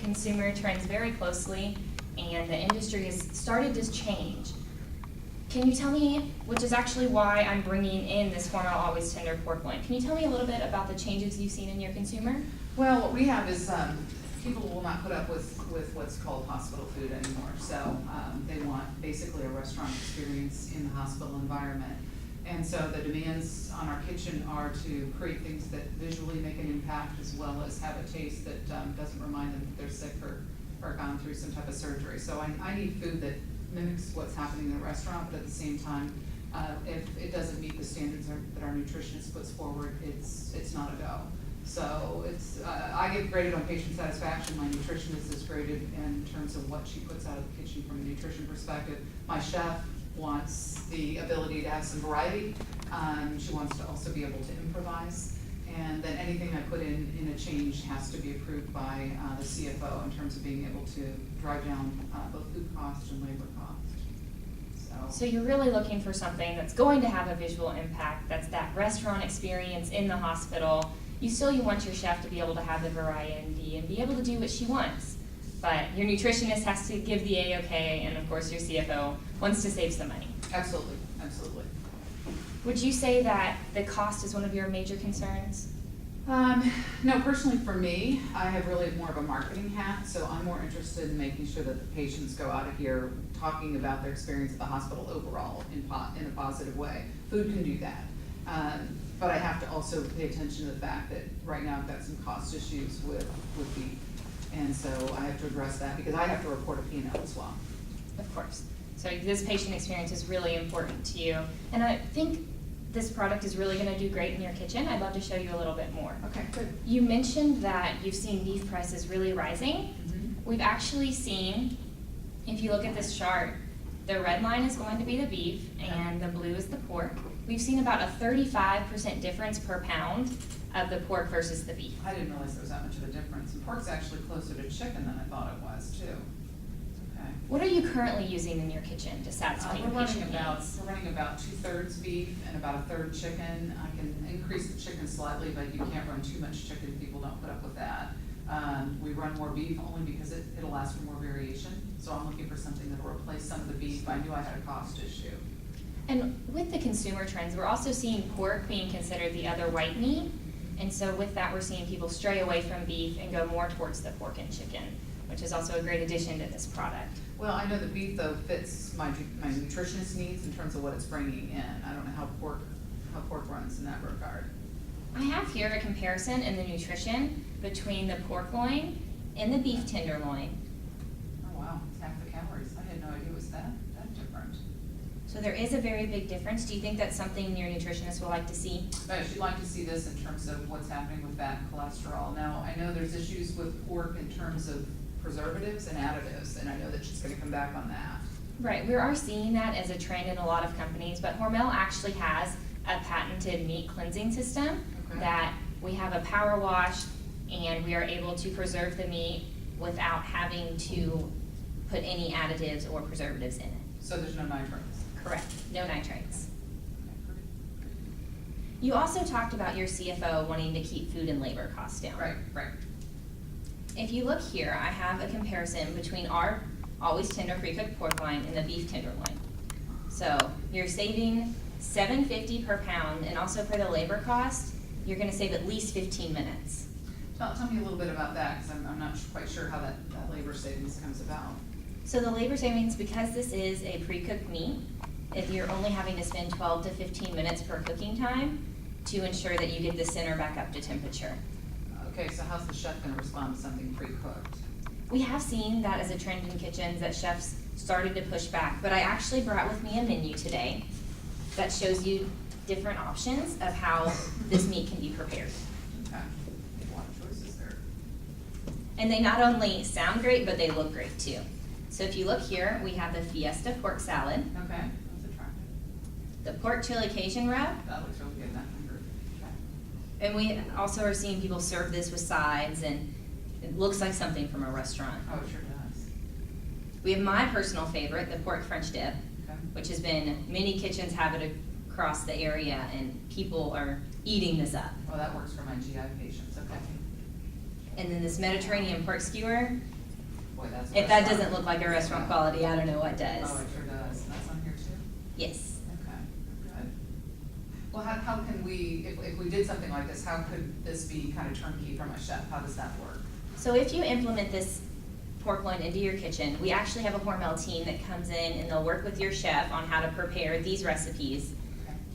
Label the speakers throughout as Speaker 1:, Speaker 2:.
Speaker 1: consumer trends very closely, and the industry has started to change. Can you tell me, which is actually why I'm bringing in this Hormel Always Tender pork loin, can you tell me a little bit about the changes you've seen in your consumer?
Speaker 2: Well, what we have is people will not put up with what's called hospital food anymore. So they want basically a restaurant experience in the hospital environment. And so the demands on our kitchen are to create things that visually make an impact, as well as have a taste that doesn't remind them that they're sick or gone through some type of surgery. So I need food that mimics what's happening in the restaurant, but at the same time, if it doesn't meet the standards that our nutritionist puts forward, it's not a go. So I get graded on patient satisfaction. My nutritionist is graded in terms of what she puts out of the kitchen from a nutrition perspective. My chef wants the ability to have some variety. She wants to also be able to improvise. And then anything I put in a change has to be approved by the CFO in terms of being able to drive down both food cost and labor cost.
Speaker 1: So you're really looking for something that's going to have a visual impact, that's that restaurant experience in the hospital. You want your chef to be able to have the variety and be able to do what she wants. But your nutritionist has to give the A-OK, and of course your CFO wants to save some money.
Speaker 2: Absolutely, absolutely.
Speaker 1: Would you say that the cost is one of your major concerns?
Speaker 2: No, personally for me, I have really more of a marketing hat, so I'm more interested in making sure that the patients go out of here talking about their experience at the hospital overall in a positive way. Food can do that. But I have to also pay attention to the fact that right now I've got some cost issues with beef. And so I have to address that because I have to report a P&L as well.
Speaker 1: Of course. So this patient experience is really important to you. And I think this product is really going to do great in your kitchen. I'd love to show you a little bit more.
Speaker 2: Okay, good.
Speaker 1: You mentioned that you've seen beef prices really rising.
Speaker 2: Mm-hmm.
Speaker 1: We've actually seen, if you look at this chart, the red line is going to be the beef and the blue is the pork. We've seen about a 35% difference per pound of the pork versus the beef.
Speaker 2: I didn't realize there was that much of a difference. And pork's actually closer to chicken than I thought it was too. Okay.
Speaker 1: What are you currently using in your kitchen to satisfy your patient needs?
Speaker 2: We're running about 2/3 beef and about 1/3 chicken. I can increase the chicken slightly, but you can't run too much chicken. People don't put up with that. We run more beef only because it'll ask for more variation. So I'm looking for something that'll replace some of the beef. I knew I had a cost issue.
Speaker 1: And with the consumer trends, we're also seeing pork being considered the other white meat. And so with that, we're seeing people stray away from beef and go more towards the pork and chicken, which is also a great addition to this product.
Speaker 2: Well, I know the beef though fits my nutritionist needs in terms of what it's bringing in. I don't know how pork runs in that regard.
Speaker 1: I have here a comparison in the nutrition between the pork loin and the beef tenderloin.
Speaker 2: Oh wow, it's half the calories. I had no idea it was that different.
Speaker 1: So there is a very big difference. Do you think that's something your nutritionist would like to see?
Speaker 2: She'd like to see this in terms of what's happening with fat and cholesterol. Now, I know there's issues with pork in terms of preservatives and additives, and I know that she's going to come back on that.
Speaker 1: Right, we are seeing that as a trend in a lot of companies, but Hormel actually has a patented meat cleansing system that we have a power wash, and we are able to preserve the meat without having to put any additives or preservatives in it.
Speaker 2: So there's no nitrates?
Speaker 1: Correct, no nitrates. You also talked about your CFO wanting to keep food and labor costs down.
Speaker 2: Right.
Speaker 1: If you look here, I have a comparison between our Always Tender pre-cooked pork loin and the beef tenderloin. So you're saving $7.50 per pound, and also for the labor cost, you're going to save at least 15 minutes.
Speaker 2: Tell me a little bit about that, because I'm not quite sure how that labor savings comes about.
Speaker 1: So the labor savings, because this is a pre-cooked meat, if you're only having to spend 12 to 15 minutes per cooking time to ensure that you get the center back up to temperature.
Speaker 2: Okay, so how's the chef going to respond to something pre-cooked?
Speaker 1: We have seen that as a trend in kitchens that chefs started to push back, but I actually brought with me a menu today that shows you different options of how this meat can be prepared.
Speaker 2: Okay, a lot of choices there.
Speaker 1: And they not only sound great, but they look great too. So if you look here, we have the Fiesta pork salad.
Speaker 2: Okay, that's attractive.
Speaker 1: The pork chili Cajun rub.
Speaker 2: That looks really good, that number. Okay.
Speaker 1: And we also are seeing people serve this with sides, and it looks like something from a restaurant.
Speaker 2: Oh, it sure does.
Speaker 1: We have my personal favorite, the pork French dip,
Speaker 2: Okay.
Speaker 1: which has been, many kitchens have it across the area, and people are eating this up.
Speaker 2: Well, that works for my GI patients, okay.
Speaker 1: And then this Mediterranean pork skewer,
Speaker 2: Boy, that's.
Speaker 1: If that doesn't look like a restaurant quality, I don't know what does.
Speaker 2: Oh, it sure does. That's on here too?
Speaker 1: Yes.
Speaker 2: Okay, good. Well, how can we, if we did something like this, how could this be kind of turnkey from a chef? How does that work?
Speaker 1: So if you implement this pork loin into your kitchen, we actually have a Hormel team that comes in and they'll work with your chef on how to prepare these recipes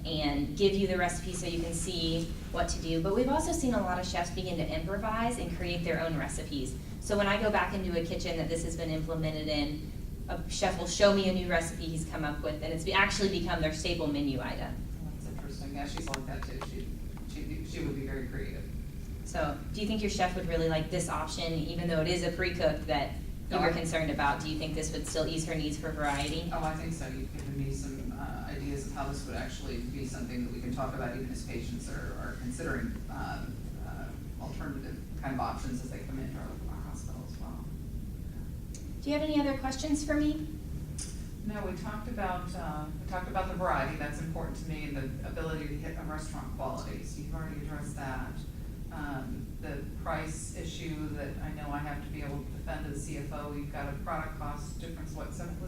Speaker 1: and give you the recipe so you can see what to do. But we've also seen a lot of chefs begin to improvise and create their own recipes. So when I go back into a kitchen that this has been implemented in, a chef will show me a new recipe he's come up with, and it's actually become their staple menu item.
Speaker 2: That's interesting. Yeah, she's like that too. She would be very creative.
Speaker 1: So do you think your chef would really like this option, even though it is a pre-cooked that you were concerned about? Do you think this would still ease her needs for variety?
Speaker 2: Oh, I think so. You've given me some ideas of how this would actually be something that we can talk about even as patients are considering alternative kind of options as they come into our hospital as well.
Speaker 1: Do you have any other questions for me?
Speaker 2: No, we talked about the variety. That's important to me, and the ability to hit a restaurant quality. So you've already addressed that. The price issue that I know I have to be able to defend as CFO. You've got a product cost difference. What was it $7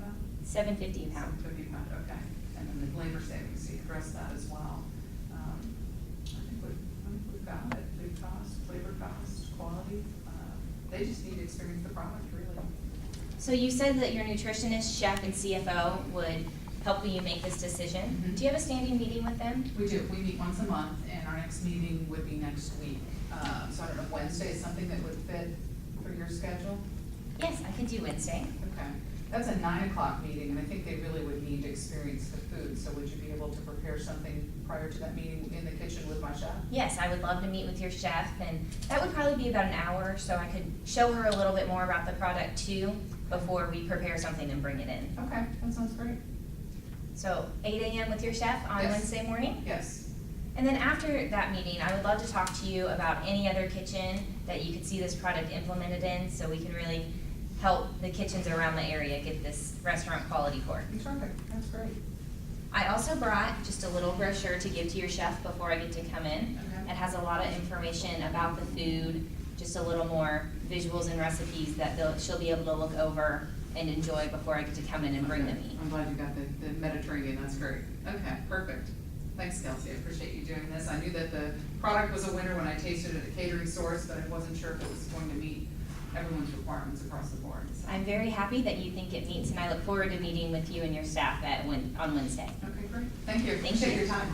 Speaker 2: pound?
Speaker 1: $7.50 a pound.
Speaker 2: $7.50 pound. Okay. And then the labor savings. So you addressed that as well. I think we've got it. Food cost, labor cost, quality. They just need to experience the product, really.
Speaker 1: So you said that your nutritionist, chef, and CFO would help you make this decision.
Speaker 2: Mm-hmm.
Speaker 1: Do you have a standing meeting with them?
Speaker 2: We do. We meet once a month, and our next meeting would be next week. So I don't know if Wednesday is something that would fit for your schedule?
Speaker 1: Yes, I could do Wednesday.
Speaker 2: Okay. That's a 9 o'clock meeting, and I think they really would need to experience the food. So would you be able to prepare something prior to that meeting in the kitchen with my chef?
Speaker 1: Yes, I would love to meet with your chef, and that would probably be about an hour, so I could show her a little bit more about the product too before we prepare something and bring it in.
Speaker 2: Okay, that sounds great.
Speaker 1: So 8 a.m. with your chef on
Speaker 2: Yes.
Speaker 1: Wednesday morning?
Speaker 2: Yes.
Speaker 1: And then after that meeting, I would love to talk to you about any other kitchen that you could see this product implemented in, so we can really help the kitchens around the area get this restaurant quality pork.
Speaker 2: Terrific. That's great.
Speaker 1: I also brought just a little brochure to give to your chef before I get to come in.
Speaker 2: Okay.
Speaker 1: It has a lot of information about the food, just a little more visuals and recipes that she'll be able to look over and enjoy before I get to come in and bring them in.
Speaker 2: I'm glad you got the Mediterranean. That's great. Okay, perfect. Thanks, Kelsey. I appreciate you doing this. I knew that the product was a winner when I tasted it at Catering Source, but I wasn't sure if it was going to meet everyone's requirements across the board. So.
Speaker 1: I'm very happy that you think it meets, and I look forward to meeting with you and your staff on Wednesday.
Speaker 2: Okay, great. Thank you.
Speaker 1: Thank
Speaker 2: Appreciate
Speaker 1: you.
Speaker 2: your time.